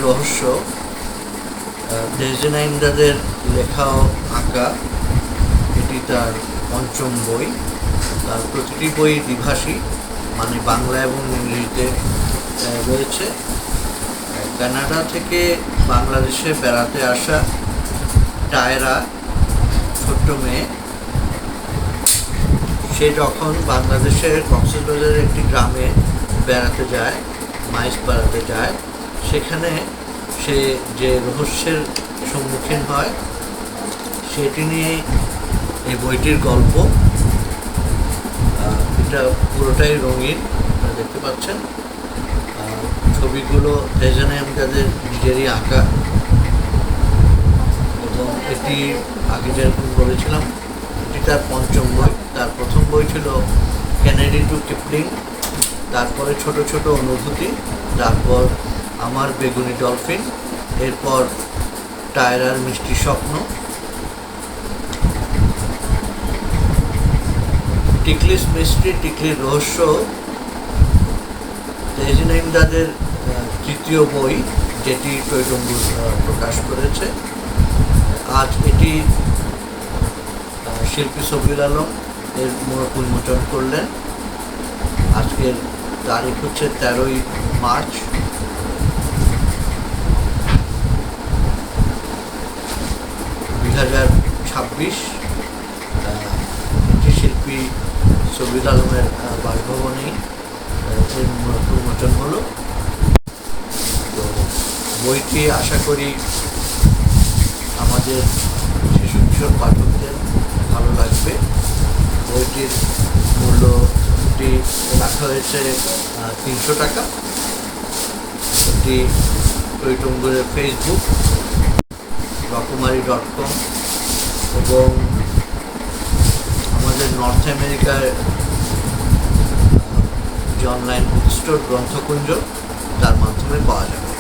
রহস্য তেহজিনা ইমদাদের লেখা ও আঁকা। এটি তার পঞ্চম বই। তার প্রতিটি বই দ্বিভাষী, মানে বাংলা এবং ইংরেজিতে রয়েছে। কানাডা থেকে বাংলাদেশে বেড়াতে আসা টায়রা, ছোট্ট মেয়ে, সে যখন বাংলাদেশের কক্সবাজারের একটি গ্রামে বেড়াতে যায়, মাইস বেড়াতে যায়, সেখানে সে যে রহস্যের সম্মুখীন হয় সেটি নিয়ে এই বইটির গল্প। এটা পুরোটাই রঙিন, আপনারা দেখতে পাচ্ছেন। ছবিগুলো তেহজিনা ইমদাদের নিজেরই আঁকা, এবং এটি আগে যেরকম বলেছিলাম এটি তার পঞ্চম বই। তার প্রথম বই ছিল কেনেডি টু কিপলিং, তারপরে ছোট ছোট অনুভূতি, তারপর আমার বেগুনি ডলফিন, এরপর টায়রার মিষ্টি স্বপ্ন, টিকলিস মিস্ট্রি, টিকলির রহস্য তেহজিনা ইমদাদের তৃতীয় বই, যেটি টৈটম্বুর প্রকাশ করেছে। আজ এটি শিল্পী সবিউল আলম এর মোড়ক উন্মোচন করলেন। আজকের তারিখ হচ্ছে 13ই মার্চ। এটি শিল্পী সবিউল আলমের বাসভবনেই এর মোড়ক উন্মোচন হলো। তো বইটি আশা করি আমাদের শিশু কিশোর পাঠকদের ভালো লাগবে। বইটির মূল্যটি রাখা হয়েছে 300 টাকা। এটি টৈটম্বুরের ফেসবুক, রকমারি.com এবং আমাদের নর্থ আমেরিকার যে অনলাইন বুক স্টোর গ্রন্থকুঞ্জ, তার মাধ্যমে পাওয়া যাবে।